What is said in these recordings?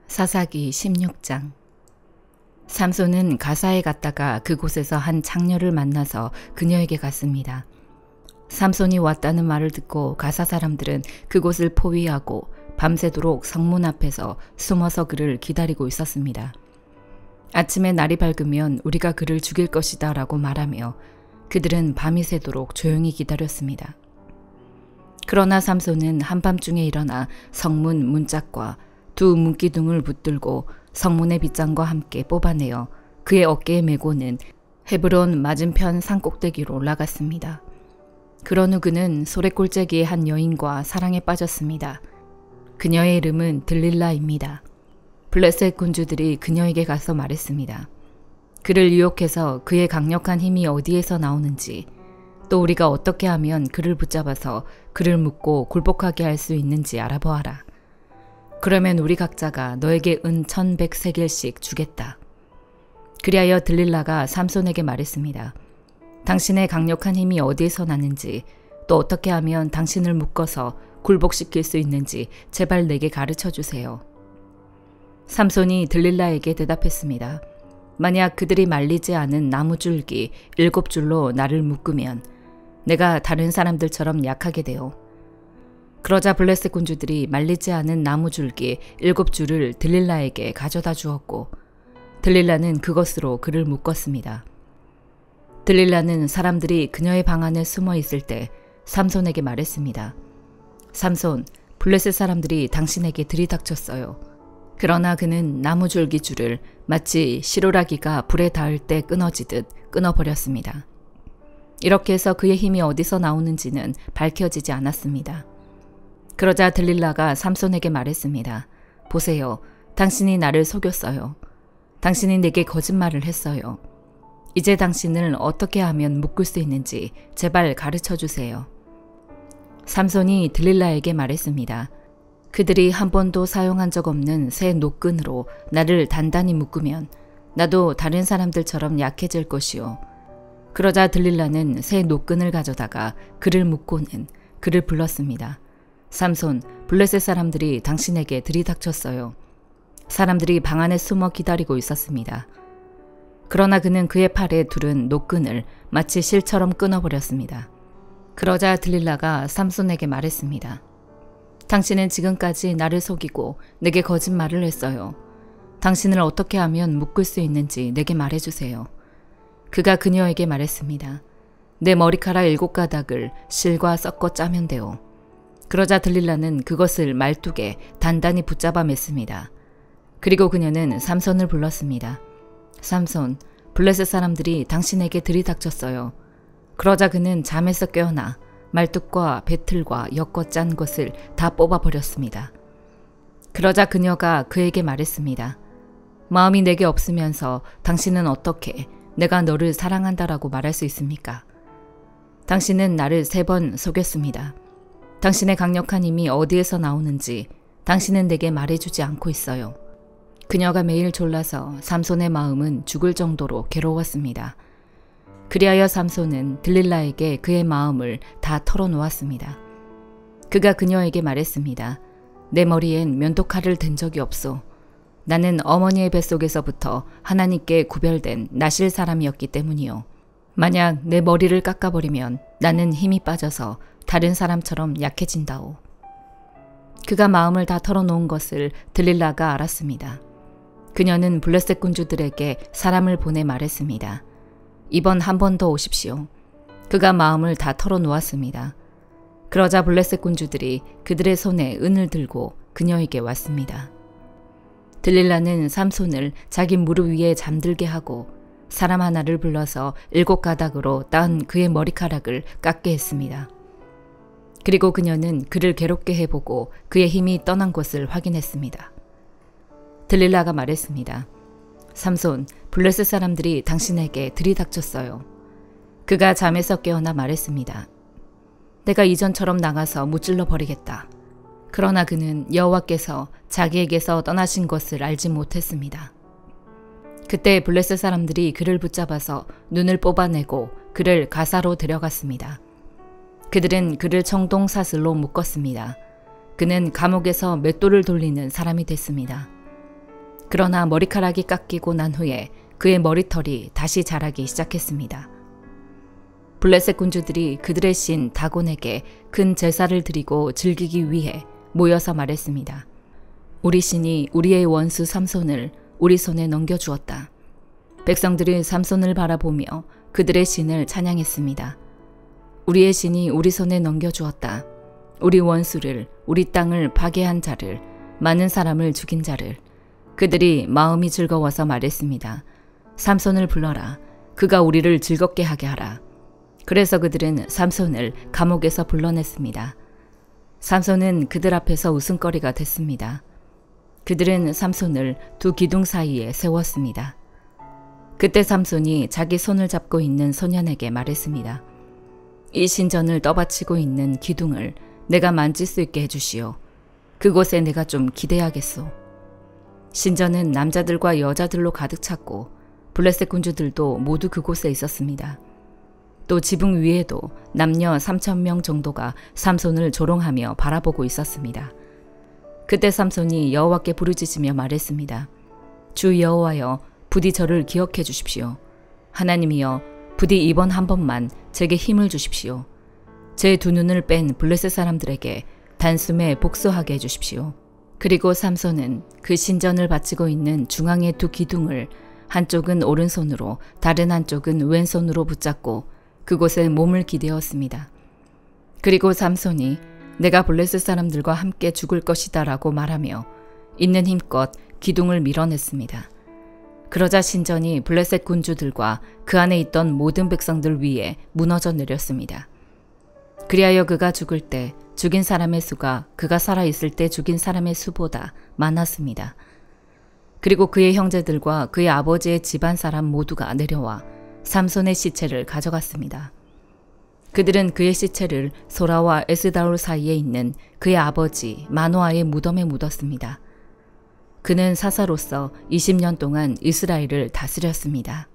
사사기 16장. 삼손은 가사에 갔다가 그곳에서 한 장녀를 만나서 그녀에게 갔습니다. 삼손이 왔다는 말을 듣고 가사 사람들은 그곳을 포위하고 밤새도록 성문 앞에서 숨어서 그를 기다리고 있었습니다. 아침에 날이 밝으면 우리가 그를 죽일 것이다 라고 말하며 그들은 밤이 새도록 조용히 기다렸습니다. 그러나 삼손은 한밤중에 일어나 성문 문짝과 두 문기둥을 붙들고 성문의 빗장과 함께 뽑아내어 그의 어깨에 메고는 헤브론 맞은편 산꼭대기로 올라갔습니다. 그런 후 그는 소래골짜기의 한 여인과 사랑에 빠졌습니다. 그녀의 이름은 들릴라입니다. 블레셋 군주들이 그녀에게 가서 말했습니다. 그를 유혹해서 그의 강력한 힘이 어디에서 나오는지, 또 우리가 어떻게 하면 그를 붙잡아서 그를 묶고 굴복하게 할 수 있는지 알아보아라. 그러면 우리 각자가 너에게 은 1100세겔씩 주겠다. 그리하여 들릴라가 삼손에게 말했습니다. 당신의 강력한 힘이 어디에서 나는지, 또 어떻게 하면 당신을 묶어서 굴복시킬 수 있는지 제발 내게 가르쳐 주세요. 삼손이 들릴라에게 대답했습니다. 만약 그들이 말리지 않은 나무줄기 7줄로 나를 묶으면 내가 다른 사람들처럼 약하게 되어. 그러자 블레셋 군주들이 말리지 않은 나무줄기 7줄을 들릴라에게 가져다 주었고 들릴라는 그것으로 그를 묶었습니다. 들릴라는 사람들이 그녀의 방 안에 숨어 있을 때 삼손에게 말했습니다. 삼손, 블레셋 사람들이 당신에게 들이닥쳤어요. 그러나 그는 나무줄기 줄을 마치 시로라기가 불에 닿을 때 끊어지듯 끊어버렸습니다. 이렇게 해서 그의 힘이 어디서 나오는지는 밝혀지지 않았습니다. 그러자 들릴라가 삼손에게 말했습니다. 보세요. 당신이 나를 속였어요. 당신이 내게 거짓말을 했어요. 이제 당신을 어떻게 하면 묶을 수 있는지 제발 가르쳐 주세요. 삼손이 들릴라에게 말했습니다. 그들이 한 번도 사용한 적 없는 새 노끈으로 나를 단단히 묶으면 나도 다른 사람들처럼 약해질 것이요. 그러자 들릴라는 새 노끈을 가져다가 그를 묶고는 그를 불렀습니다. 삼손, 블레셋 사람들이 당신에게 들이닥쳤어요. 사람들이 방 안에 숨어 기다리고 있었습니다. 그러나 그는 그의 팔에 두른 노끈을 마치 실처럼 끊어버렸습니다. 그러자 들릴라가 삼손에게 말했습니다. 당신은 지금까지 나를 속이고 내게 거짓말을 했어요. 당신을 어떻게 하면 묶을 수 있는지 내게 말해주세요. 그가 그녀에게 말했습니다. 내 머리카락 7가닥을 실과 섞어 짜면 돼요. 그러자 들릴라는 그것을 말뚝에 단단히 붙잡아 맸습니다. 그리고 그녀는 삼손을 불렀습니다. 삼손, 블레셋 사람들이 당신에게 들이닥쳤어요. 그러자 그는 잠에서 깨어나 말뚝과 배틀과 엮어 짠 것을 다 뽑아버렸습니다. 그러자 그녀가 그에게 말했습니다. 마음이 내게 없으면서 당신은 어떻게 내가 너를 사랑한다라고 말할 수 있습니까? 당신은 나를 3번 속였습니다. 당신의 강력한 힘이 어디에서 나오는지 당신은 내게 말해주지 않고 있어요. 그녀가 매일 졸라서 삼손의 마음은 죽을 정도로 괴로웠습니다. 그리하여 삼손은 들릴라에게 그의 마음을 다 털어놓았습니다. 그가 그녀에게 말했습니다. 내 머리엔 면도칼을 댄 적이 없소. 나는 어머니의 뱃속에서부터 하나님께 구별된 나실 사람이었기 때문이요. 만약 내 머리를 깎아버리면 나는 힘이 빠져서 다른 사람처럼 약해진다오. 그가 마음을 다 털어놓은 것을 들릴라가 알았습니다. 그녀는 블레셋 군주들에게 사람을 보내 말했습니다. 이번 한 번 더 오십시오. 그가 마음을 다 털어놓았습니다. 그러자 블레셋 군주들이 그들의 손에 은을 들고 그녀에게 왔습니다. 들릴라는 삼손을 자기 무릎 위에 잠들게 하고 사람 하나를 불러서 7가닥으로 딴 그의 머리카락을 깎게 했습니다. 그리고 그녀는 그를 괴롭게 해보고 그의 힘이 떠난 것을 확인했습니다. 들릴라가 말했습니다. 삼손, 블레셋 사람들이 당신에게 들이닥쳤어요. 그가 잠에서 깨어나 말했습니다. 내가 이전처럼 나가서 무찔러 버리겠다. 그러나 그는 여호와께서 자기에게서 떠나신 것을 알지 못했습니다. 그때 블레셋 사람들이 그를 붙잡아서 눈을 뽑아내고 그를 가사로 데려갔습니다. 그들은 그를 청동사슬로 묶었습니다. 그는 감옥에서 맷돌을 돌리는 사람이 됐습니다. 그러나 머리카락이 깎이고 난 후에 그의 머리털이 다시 자라기 시작했습니다. 블레셋 군주들이 그들의 신 다곤에게 큰 제사를 드리고 즐기기 위해 모여서 말했습니다. 우리 신이 우리의 원수 삼손을 우리 손에 넘겨주었다. 백성들이 삼손을 바라보며 그들의 신을 찬양했습니다. 우리의 신이 우리 손에 넘겨주었다. 우리 원수를, 우리 땅을 파괴한 자를, 많은 사람을 죽인 자를. 그들이 마음이 즐거워서 말했습니다. 삼손을 불러라. 그가 우리를 즐겁게 하게 하라. 그래서 그들은 삼손을 감옥에서 불러냈습니다. 삼손은 그들 앞에서 웃음거리가 됐습니다. 그들은 삼손을 두 기둥 사이에 세웠습니다. 그때 삼손이 자기 손을 잡고 있는 소년에게 말했습니다. 이 신전을 떠받치고 있는 기둥을 내가 만질 수 있게 해주시오. 그곳에 내가 좀 기대야겠소. 신전은 남자들과 여자들로 가득 찼고 블레셋 군주들도 모두 그곳에 있었습니다. 또 지붕 위에도 남녀 3,000명 정도가 삼손을 조롱하며 바라보고 있었습니다. 그때 삼손이 여호와께 부르짖으며 말했습니다. 주 여호와여, 부디 저를 기억해 주십시오. 하나님이여, 부디 이번 한 번만 제게 힘을 주십시오. 제 두 눈을 뺀 블레셋 사람들에게 단숨에 복수하게 해주십시오. 그리고 삼손은 그 신전을 바치고 있는 중앙의 두 기둥을 한쪽은 오른손으로 다른 한쪽은 왼손으로 붙잡고 그곳에 몸을 기대었습니다. 그리고 삼손이 내가 블레셋 사람들과 함께 죽을 것이다 라고 말하며 있는 힘껏 기둥을 밀어냈습니다. 그러자 신전이 블레셋 군주들과 그 안에 있던 모든 백성들 위에 무너져 내렸습니다. 그리하여 그가 죽을 때 죽인 사람의 수가 그가 살아있을 때 죽인 사람의 수보다 많았습니다. 그리고 그의 형제들과 그의 아버지의 집안 사람 모두가 내려와 삼손의 시체를 가져갔습니다. 그들은 그의 시체를 소라와 에스다올 사이에 있는 그의 아버지 마노아의 무덤에 묻었습니다. 그는 사사로서 20년 동안 이스라엘을 다스렸습니다.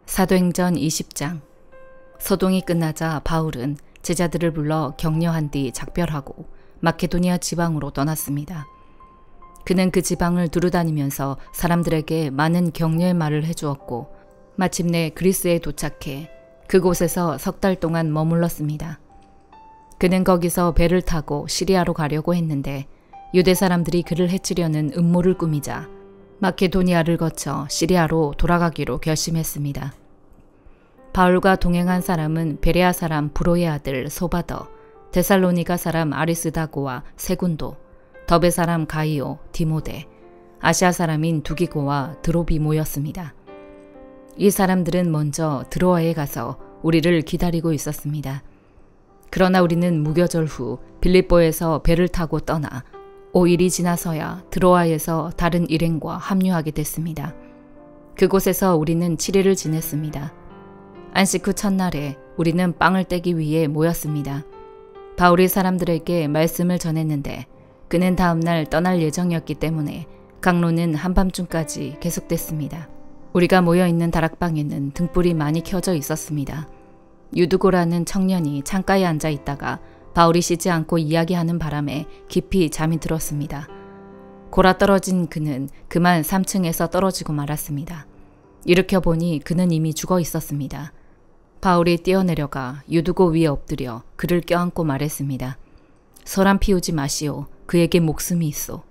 사도행전 20장. 소동이 끝나자 바울은 제자들을 불러 격려한 뒤 작별하고 마케도니아 지방으로 떠났습니다. 그는 그 지방을 두루다니면서 사람들에게 많은 격려의 말을 해주었고 마침내 그리스에 도착해 그곳에서 3달 동안 머물렀습니다. 그는 거기서 배를 타고 시리아로 가려고 했는데 유대 사람들이 그를 해치려는 음모를 꾸미자 마케도니아를 거쳐 시리아로 돌아가기로 결심했습니다. 바울과 동행한 사람은 베레아 사람 브로의 아들 소바더, 데살로니가 사람 아리스다고와 세군도, 더베 사람 가이오, 디모데, 아시아 사람인 두기고와 드로비모였습니다. 이 사람들은 먼저 드로아에 가서 우리를 기다리고 있었습니다. 그러나 우리는 무교절 후 빌립보에서 배를 타고 떠나 5일이 지나서야 드로아에서 다른 일행과 합류하게 됐습니다. 그곳에서 우리는 7일을 지냈습니다. 안식 후 첫날에 우리는 빵을 떼기 위해 모였습니다. 바울이 사람들에게 말씀을 전했는데 그는 다음날 떠날 예정이었기 때문에 강론은 한밤중까지 계속됐습니다. 우리가 모여있는 다락방에는 등불이 많이 켜져 있었습니다. 유두고라는 청년이 창가에 앉아 있다가 바울이 쉬지 않고 이야기하는 바람에 깊이 잠이 들었습니다. 골아 떨어진 그는 그만 3층에서 떨어지고 말았습니다. 일으켜보니 그는 이미 죽어 있었습니다. 바울이 뛰어내려가 유두고 위에 엎드려 그를 껴안고 말했습니다. 소란 피우지 마시오. 그에게 목숨이 있소.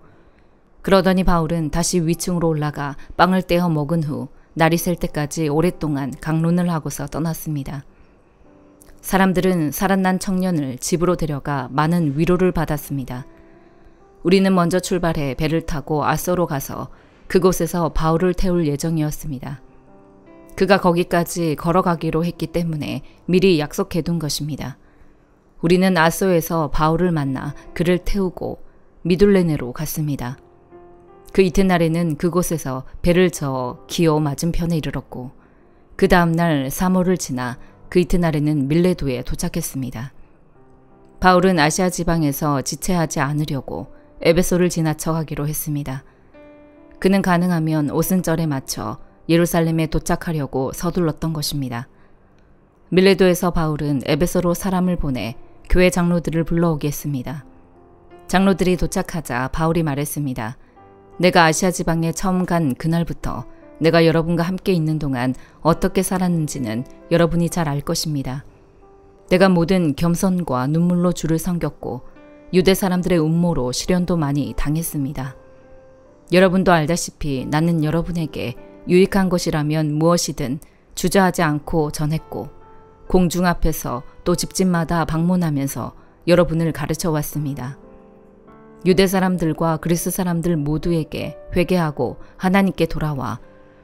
그러더니 바울은 다시 위층으로 올라가 빵을 떼어 먹은 후 날이 셀 때까지 오랫동안 강론을 하고서 떠났습니다. 사람들은 살아난 청년을 집으로 데려가 많은 위로를 받았습니다. 우리는 먼저 출발해 배를 타고 아소로 가서 그곳에서 바울을 태울 예정이었습니다. 그가 거기까지 걸어가기로 했기 때문에 미리 약속해둔 것입니다. 우리는 아소에서 바울을 만나 그를 태우고 미둘레네로 갔습니다. 그 이튿날에는 그곳에서 배를 저어 기오 맞은편에 이르렀고 그 다음날 3호를 지나 그 이튿날에는 밀레도에 도착했습니다. 바울은 아시아 지방에서 지체하지 않으려고 에베소를 지나쳐 가기로 했습니다. 그는 가능하면 오순절에 맞춰 예루살렘에 도착하려고 서둘렀던 것입니다. 밀레도에서 바울은 에베소로 사람을 보내 교회 장로들을 불러오게 했습니다. 장로들이 도착하자 바울이 말했습니다. 내가 아시아 지방에 처음 간 그날부터 내가 여러분과 함께 있는 동안 어떻게 살았는지는 여러분이 잘 알 것입니다. 내가 모든 겸손과 눈물로 주를 섬겼고 유대 사람들의 음모로 시련도 많이 당했습니다. 여러분도 알다시피 나는 여러분에게 유익한 것이라면 무엇이든 주저하지 않고 전했고 공중 앞에서 또 집집마다 방문하면서 여러분을 가르쳐 왔습니다. 유대 사람들과 그리스 사람들 모두에게 회개하고 하나님께 돌아와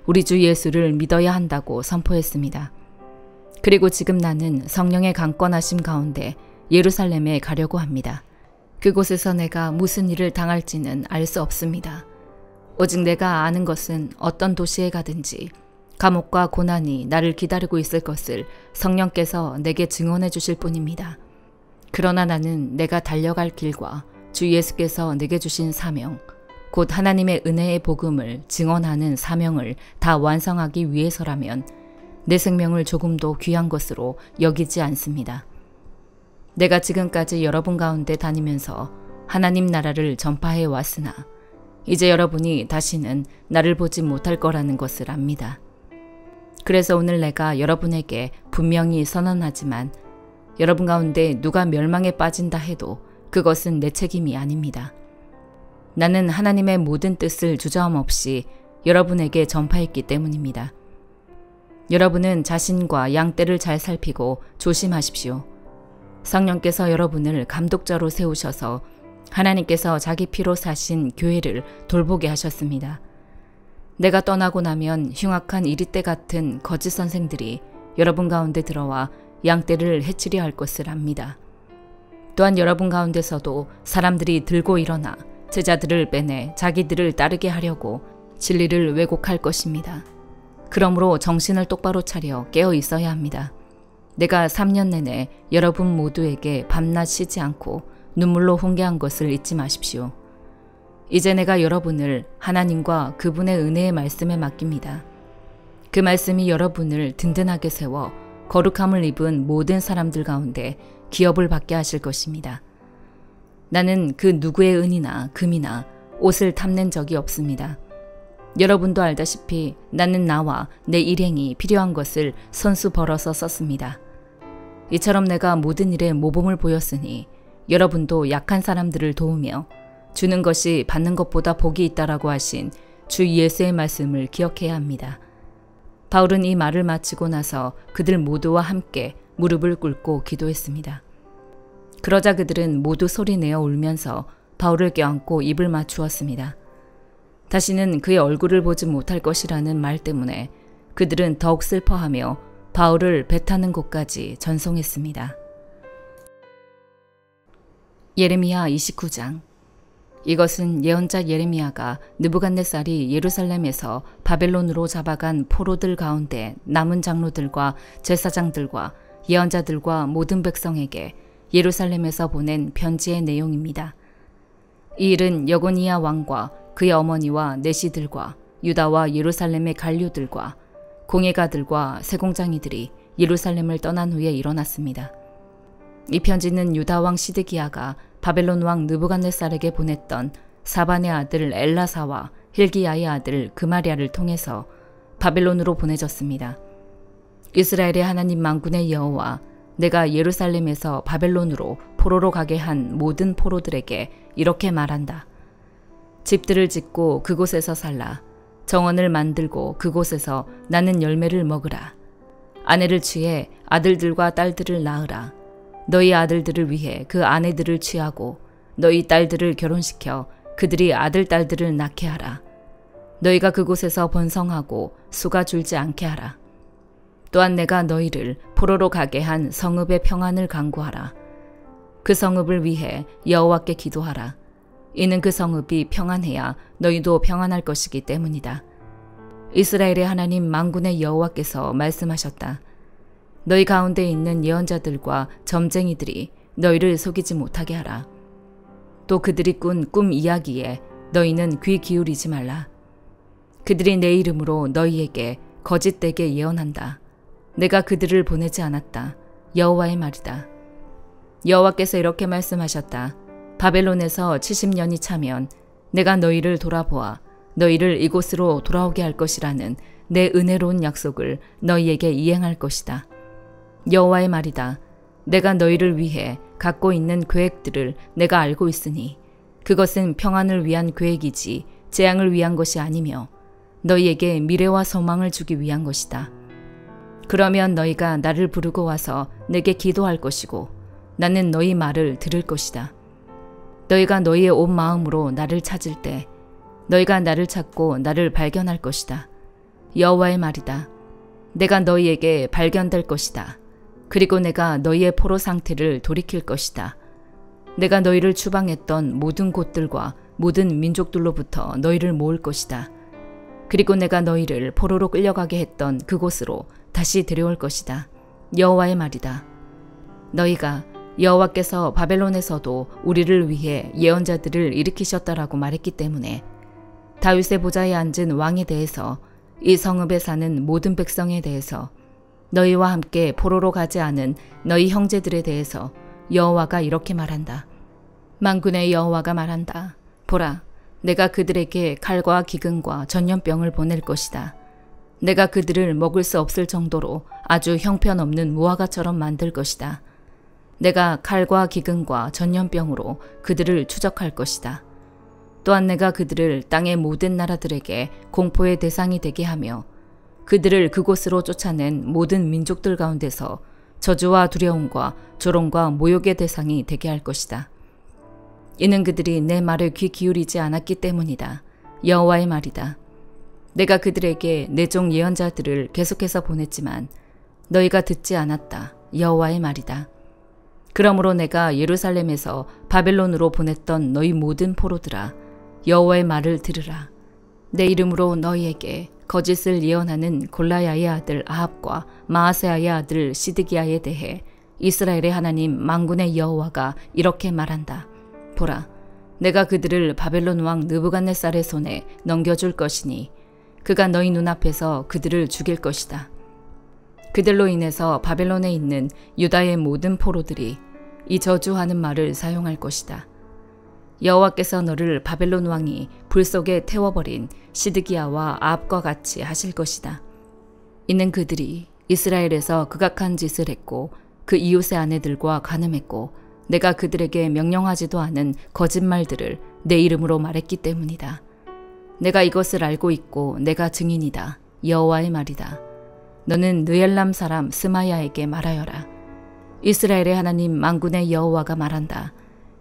우리 주 예수를 믿어야 한다고 선포했습니다. 그리고 지금 나는 성령의 강권하심 가운데 예루살렘에 가려고 합니다. 그곳에서 내가 무슨 일을 당할지는 알 수 없습니다. 오직 내가 아는 것은 어떤 도시에 가든지 감옥과 고난이 나를 기다리고 있을 것을 성령께서 내게 증언해 주실 뿐입니다. 그러나 나는 내가 달려갈 길과 주 예수께서 내게 주신 사명, 곧 하나님의 은혜의 복음을 증언하는 사명을 다 완성하기 위해서라면 내 생명을 조금도 귀한 것으로 여기지 않습니다. 내가 지금까지 여러분 가운데 다니면서 하나님 나라를 전파해 왔으나 이제 여러분이 다시는 나를 보지 못할 거라는 것을 압니다. 그래서 오늘 내가 여러분에게 분명히 선언하지만 여러분 가운데 누가 멸망에 빠진다 해도 그것은 내 책임이 아닙니다. 나는 하나님의 모든 뜻을 주저함 없이 여러분에게 전파했기 때문입니다. 여러분은 자신과 양떼를 잘 살피고 조심하십시오. 성령께서 여러분을 감독자로 세우셔서 하나님께서 자기 피로 사신 교회를 돌보게 하셨습니다. 내가 떠나고 나면 흉악한 이리떼 같은 거짓 선생들이 여러분 가운데 들어와 양떼를 해치려 할 것을 압니다. 또한 여러분 가운데서도 사람들이 들고 일어나 제자들을 빼내 자기들을 따르게 하려고 진리를 왜곡할 것입니다. 그러므로 정신을 똑바로 차려 깨어 있어야 합니다. 내가 3년 내내 여러분 모두에게 밤낮 쉬지 않고 눈물로 훈계한 것을 잊지 마십시오. 이제 내가 여러분을 하나님과 그분의 은혜의 말씀에 맡깁니다. 그 말씀이 여러분을 든든하게 세워 거룩함을 입은 모든 사람들 가운데 기업을 받게 하실 것입니다. 나는 그 누구의 은이나 금이나 옷을 탐낸 적이 없습니다. 여러분도 알다시피 나는 나와 내 일행이 필요한 것을 손수 벌어서 썼습니다. 이처럼 내가 모든 일에 모범을 보였으니 여러분도 약한 사람들을 도우며 주는 것이 받는 것보다 복이 있다라고 하신 주 예수의 말씀을 기억해야 합니다. 바울은 이 말을 마치고 나서 그들 모두와 함께 무릎을 꿇고 기도했습니다. 그러자 그들은 모두 소리내어 울면서 바울을 껴안고 입을 맞추었습니다. 다시는 그의 얼굴을 보지 못할 것이라는 말 때문에 그들은 더욱 슬퍼하며 바울을 배 타는 곳까지 전송했습니다. 예레미야 29장. 이것은 예언자 예레미야가 느부갓네살이 예루살렘에서 바벨론으로 잡아간 포로들 가운데 남은 장로들과 제사장들과 예언자들과 모든 백성에게 예루살렘에서 보낸 편지의 내용입니다. 이 일은 여고니야 왕과 그의 어머니와 내시들과 유다와 예루살렘의 관료들과 공예가들과 세공장이들이 예루살렘을 떠난 후에 일어났습니다. 이 편지는 유다 왕 시드기야가 바벨론 왕 느부갓네살에게 보냈던 사반의 아들 엘라사와 힐기야의 아들 그마리아를 통해서 바벨론으로 보내졌습니다. 이스라엘의 하나님 만군의 여호와, 내가 예루살렘에서 바벨론으로 포로로 가게 한 모든 포로들에게 이렇게 말한다. 집들을 짓고 그곳에서 살라. 정원을 만들고 그곳에서 나는 열매를 먹으라. 아내를 취해 아들들과 딸들을 낳으라. 너희 아들들을 위해 그 아내들을 취하고 너희 딸들을 결혼시켜 그들이 아들, 딸들을 낳게 하라. 너희가 그곳에서 번성하고 수가 줄지 않게 하라. 또한 내가 너희를 포로로 가게 한 성읍의 평안을 간구하라. 그 성읍을 위해 여호와께 기도하라. 이는 그 성읍이 평안해야 너희도 평안할 것이기 때문이다. 이스라엘의 하나님 만군의 여호와께서 말씀하셨다. 너희 가운데 있는 예언자들과 점쟁이들이 너희를 속이지 못하게 하라. 또 그들이 꾼 꿈 이야기에 너희는 귀 기울이지 말라. 그들이 내 이름으로 너희에게 거짓되게 예언한다. 내가 그들을 보내지 않았다. 여호와의 말이다. 여호와께서 이렇게 말씀하셨다. 바벨론에서 70년이 차면 내가 너희를 돌아보아 너희를 이곳으로 돌아오게 할 것이라는 내 은혜로운 약속을 너희에게 이행할 것이다. 여호와의 말이다. 내가 너희를 위해 갖고 있는 계획들을 내가 알고 있으니 그것은 평안을 위한 계획이지 재앙을 위한 것이 아니며 너희에게 미래와 소망을 주기 위한 것이다. 그러면 너희가 나를 부르고 와서 내게 기도할 것이고 나는 너희 말을 들을 것이다. 너희가 너희의 온 마음으로 나를 찾을 때 너희가 나를 찾고 나를 발견할 것이다. 여호와의 말이다. 내가 너희에게 발견될 것이다. 그리고 내가 너희의 포로 상태를 돌이킬 것이다. 내가 너희를 추방했던 모든 곳들과 모든 민족들로부터 너희를 모을 것이다. 그리고 내가 너희를 포로로 끌려가게 했던 그곳으로 다시 데려올 것이다. 여호와의 말이다. 너희가 여호와께서 바벨론에서도 우리를 위해 예언자들을 일으키셨다라고 말했기 때문에 다윗의 보좌에 앉은 왕에 대해서 이 성읍에 사는 모든 백성에 대해서 너희와 함께 포로로 가지 않은 너희 형제들에 대해서 여호와가 이렇게 말한다. 만군의 여호와가 말한다. 보라, 내가 그들에게 칼과 기근과 전염병을 보낼 것이다. 내가 그들을 먹을 수 없을 정도로 아주 형편없는 무화과처럼 만들 것이다. 내가 칼과 기근과 전염병으로 그들을 추적할 것이다. 또한 내가 그들을 땅의 모든 나라들에게 공포의 대상이 되게 하며 그들을 그곳으로 쫓아낸 모든 민족들 가운데서 저주와 두려움과 조롱과 모욕의 대상이 되게 할 것이다. 이는 그들이 내 말에 귀 기울이지 않았기 때문이다. 여호와의 말이다. 내가 그들에게 내 종 예언자들을 계속해서 보냈지만 너희가 듣지 않았다. 여호와의 말이다. 그러므로 내가 예루살렘에서 바벨론으로 보냈던 너희 모든 포로들아, 여호와의 말을 들으라. 내 이름으로 너희에게 거짓을 예언하는 골라야의 아들 아합과 마아세야의 아들 시드기야에 대해 이스라엘의 하나님 만군의 여호와가 이렇게 말한다. 보라, 내가 그들을 바벨론 왕 느부갓네살의 손에 넘겨줄 것이니 그가 너희 눈앞에서 그들을 죽일 것이다. 그들로 인해서 바벨론에 있는 유다의 모든 포로들이 이 저주하는 말을 사용할 것이다. 여호와께서 너를 바벨론 왕이 불 속에 태워버린 시드기야와 아합과 같이 하실 것이다. 이는 그들이 이스라엘에서 극악한 짓을 했고 그 이웃의 아내들과 간음했고 내가 그들에게 명령하지도 않은 거짓말들을 내 이름으로 말했기 때문이다. 내가 이것을 알고 있고 내가 증인이다. 여호와의 말이다. 너는 느엘람 사람 스마야에게 말하여라. 이스라엘의 하나님 만군의 여호와가 말한다.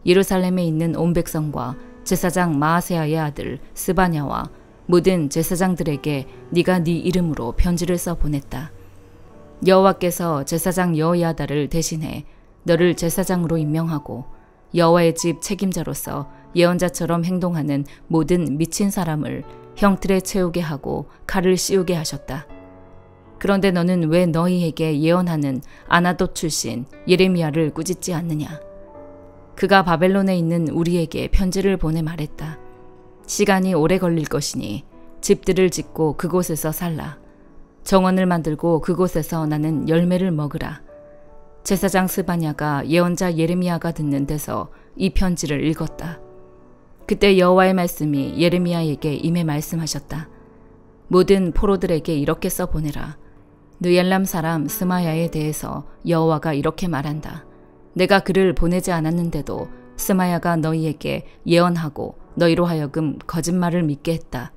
예루살렘에 있는 온 백성과 제사장 마아세야의 아들 스바냐와 모든 제사장들에게 네가 네 이름으로 편지를 써 보냈다. 여호와께서 제사장 여호야다를 대신해 너를 제사장으로 임명하고 여호와의 집 책임자로서 예언자처럼 행동하는 모든 미친 사람을 형틀에 채우게 하고 칼을 씌우게 하셨다. 그런데 너는 왜 너희에게 예언하는 아나돗 출신 예레미야를 꾸짖지 않느냐? 그가 바벨론에 있는 우리에게 편지를 보내 말했다. 시간이 오래 걸릴 것이니 집들을 짓고 그곳에서 살라. 정원을 만들고 그곳에서 나는 열매를 먹으라. 제사장 스바냐가 예언자 예레미야가 듣는 데서 이 편지를 읽었다. 그때 여호와의 말씀이 예레미야에게 임해 말씀하셨다. 모든 포로들에게 이렇게 써보내라. 느엘람 사람 스마야에 대해서 여호와가 이렇게 말한다. 내가 그를 보내지 않았는데도 스마야가 너희에게 예언하고 너희로 하여금 거짓말을 믿게 했다.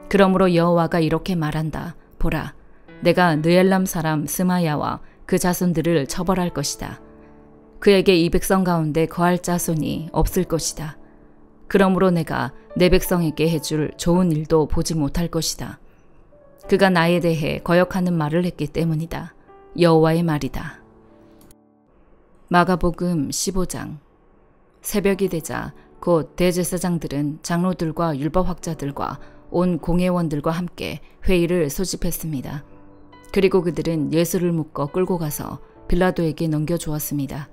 그러므로 여호와가 이렇게 말한다. 보라, 내가 느엘람 사람 스마야와 그 자손들을 처벌할 것이다. 그에게 이 백성 가운데 거할 자손이 없을 것이다. 그러므로 내가 내 백성에게 해줄 좋은 일도 보지 못할 것이다. 그가 나에 대해 거역하는 말을 했기 때문이다. 여호와의 말이다. 마가복음 15장. 새벽이 되자 곧 대제사장들은 장로들과 율법학자들과 온 공회원들과 함께 회의를 소집했습니다. 그리고 그들은 예수를 묶어 끌고 가서 빌라도에게 넘겨주었습니다.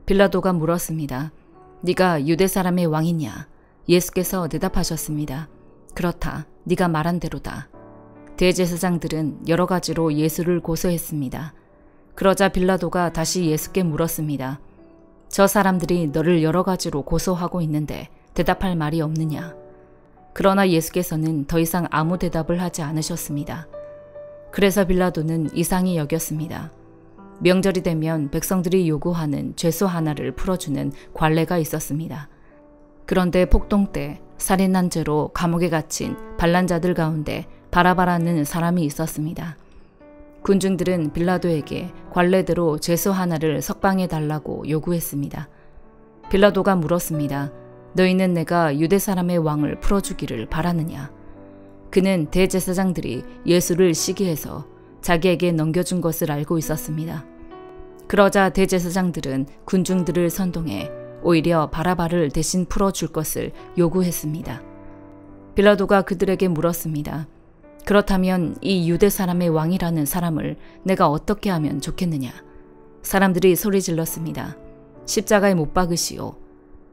빌라도가 물었습니다. 네가 유대 사람의 왕이냐? 예수께서 대답하셨습니다. 그렇다. 네가 말한 대로다. 대제사장들은 여러 가지로 예수를 고소했습니다. 그러자 빌라도가 다시 예수께 물었습니다. 저 사람들이 너를 여러 가지로 고소하고 있는데 대답할 말이 없느냐? 그러나 예수께서는 더 이상 아무 대답을 하지 않으셨습니다. 그래서 빌라도는 이상히 여겼습니다. 명절이 되면 백성들이 요구하는 죄수 하나를 풀어주는 관례가 있었습니다. 그런데 폭동 때 살인한 죄로 감옥에 갇힌 반란자들 가운데 바라바라는 사람이 있었습니다. 군중들은 빌라도에게 관례대로 죄수 하나를 석방해 달라고 요구했습니다. 빌라도가 물었습니다. 너희는 내가 유대 사람의 왕을 풀어주기를 바라느냐? 그는 대제사장들이 예수를 시기해서 자기에게 넘겨준 것을 알고 있었습니다. 그러자 대제사장들은 군중들을 선동해 오히려 바라바를 대신 풀어줄 것을 요구했습니다. 빌라도가 그들에게 물었습니다. 그렇다면 이 유대 사람의 왕이라는 사람을 내가 어떻게 하면 좋겠느냐? 사람들이 소리 질렀습니다. 십자가에 못 박으시오.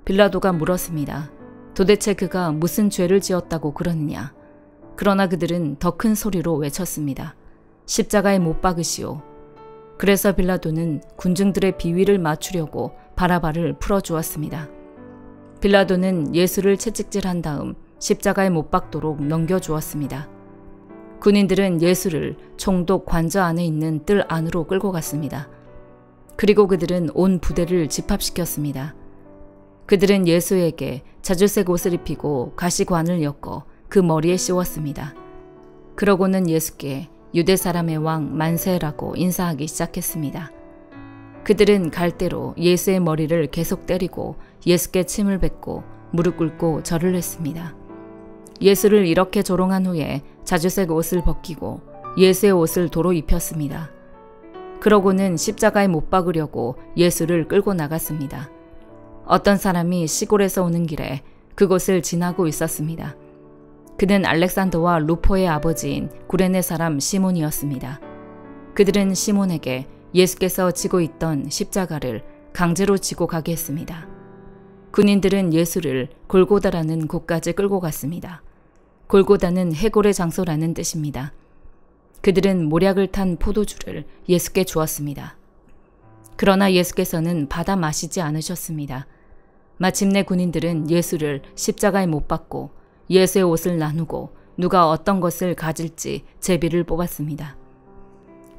빌라도가 물었습니다. 도대체 그가 무슨 죄를 지었다고 그러느냐? 그러나 그들은 더 큰 소리로 외쳤습니다. 십자가에 못 박으시오. 그래서 빌라도는 군중들의 비위를 맞추려고 바라바를 풀어주었습니다. 빌라도는 예수를 채찍질한 다음 십자가에 못 박도록 넘겨주었습니다. 군인들은 예수를 총독 관저 안에 있는 뜰 안으로 끌고 갔습니다. 그리고 그들은 온 부대를 집합시켰습니다. 그들은 예수에게 자주색 옷을 입히고 가시관을 엮어 그 머리에 씌웠습니다. 그러고는 예수께 유대 사람의 왕 만세라고 인사하기 시작했습니다. 그들은 갈대로 예수의 머리를 계속 때리고 예수께 침을 뱉고 무릎 꿇고 절을 했습니다. 예수를 이렇게 조롱한 후에 자주색 옷을 벗기고 예수의 옷을 도로 입혔습니다. 그러고는 십자가에 못 박으려고 예수를 끌고 나갔습니다. 어떤 사람이 시골에서 오는 길에 그곳을 지나고 있었습니다. 그는 알렉산더와 루포의 아버지인 구레네 사람 시몬이었습니다. 그들은 시몬에게 예수께서 지고 있던 십자가를 강제로 지고 가게 했습니다. 군인들은 예수를 골고다라는 곳까지 끌고 갔습니다. 골고다는 해골의 장소라는 뜻입니다. 그들은 모략을 탄 포도주를 예수께 주었습니다. 그러나 예수께서는 받아 마시지 않으셨습니다. 마침내 군인들은 예수를 십자가에 못 박고 예수의 옷을 나누고 누가 어떤 것을 가질지 제비를 뽑았습니다.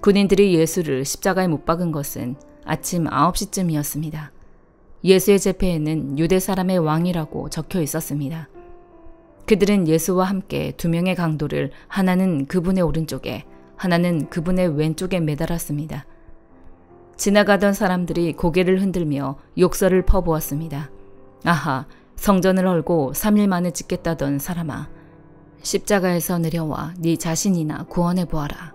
군인들이 예수를 십자가에 못 박은 것은 아침 9시쯤이었습니다. 예수의 제패에는 유대 사람의 왕이라고 적혀 있었습니다. 그들은 예수와 함께 두 명의 강도를 하나는 그분의 오른쪽에 하나는 그분의 왼쪽에 매달았습니다. 지나가던 사람들이 고개를 흔들며 욕설을 퍼부었습니다. 아하, 성전을 헐고 3일 만에 짓겠다던 사람아, 십자가에서 내려와 네 자신이나 구원해 보아라.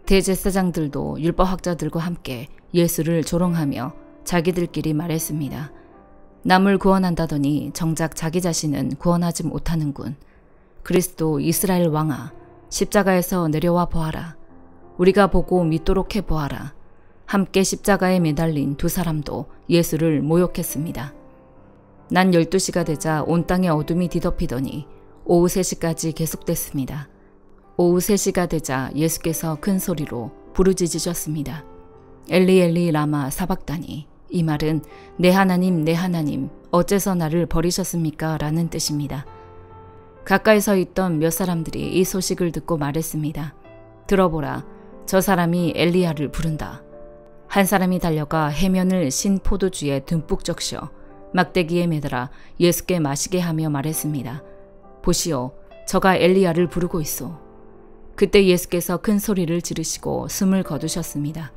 대제사장들도 율법학자들과 함께 예수를 조롱하며 자기들끼리 말했습니다. 남을 구원한다더니 정작 자기 자신은 구원하지 못하는군. 그리스도 이스라엘 왕아, 십자가에서 내려와 보아라. 우리가 보고 믿도록 해 보아라. 함께 십자가에 매달린 두 사람도 예수를 모욕했습니다. 낮 12시가 되자 온 땅에 어둠이 뒤덮이더니 오후 3시까지 계속됐습니다. 오후 3시가 되자 예수께서 큰 소리로 부르짖으셨습니다. 엘리 엘리 라마 사박다니. 이 말은 내 하나님 내 하나님 어째서 나를 버리셨습니까? 라는 뜻입니다. 가까이 서 있던 몇 사람들이 이 소식을 듣고 말했습니다. 들어보라. 저 사람이 엘리야를 부른다. 한 사람이 달려가 해면을 신 포도주에 듬뿍 적셔 막대기에 매달아 예수께 마시게 하며 말했습니다. 보시오, 저가 엘리야를 부르고 있소. 그때 예수께서 큰 소리를 지르시고 숨을 거두셨습니다.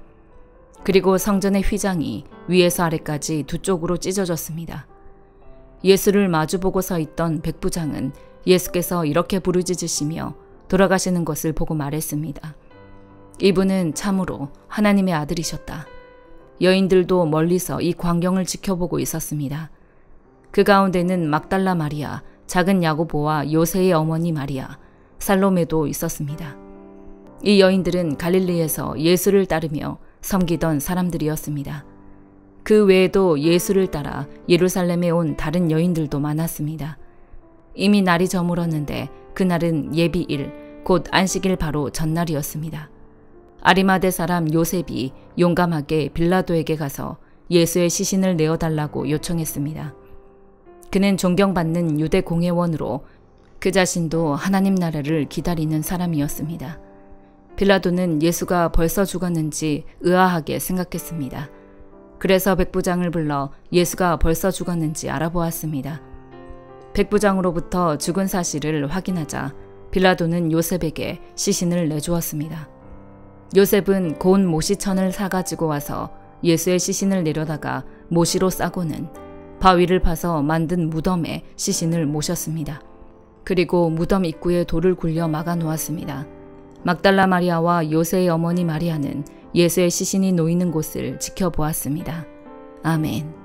그리고 성전의 휘장이 위에서 아래까지 두 쪽으로 찢어졌습니다. 예수를 마주보고 서 있던 백부장은 예수께서 이렇게 부르짖으시며 돌아가시는 것을 보고 말했습니다. 이분은 참으로 하나님의 아들이셨다. 여인들도 멀리서 이 광경을 지켜보고 있었습니다. 그 가운데는 막달라 마리아, 작은 야고보와 요새의 어머니 마리아, 살로메도 있었습니다. 이 여인들은 갈릴리에서 예수를 따르며 섬기던 사람들이었습니다. 그 외에도 예수를 따라 예루살렘에 온 다른 여인들도 많았습니다. 이미 날이 저물었는데 그날은 예비일, 곧 안식일 바로 전날이었습니다. 아리마대 사람 요셉이 용감하게 빌라도에게 가서 예수의 시신을 내어달라고 요청했습니다. 그는 존경받는 유대 공회원으로 그 자신도 하나님 나라를 기다리는 사람이었습니다. 빌라도는 예수가 벌써 죽었는지 의아하게 생각했습니다. 그래서 백부장을 불러 예수가 벌써 죽었는지 알아보았습니다. 백부장으로부터 죽은 사실을 확인하자 빌라도는 요셉에게 시신을 내주었습니다. 요셉은 고운 모시천을 사가지고 와서 예수의 시신을 내려다가 모시로 싸고는 바위를 파서 만든 무덤에 시신을 모셨습니다. 그리고 무덤 입구에 돌을 굴려 막아 놓았습니다. 막달라 마리아와 요새의 어머니 마리아는 예수의 시신이 놓이는 곳을 지켜보았습니다. 아멘.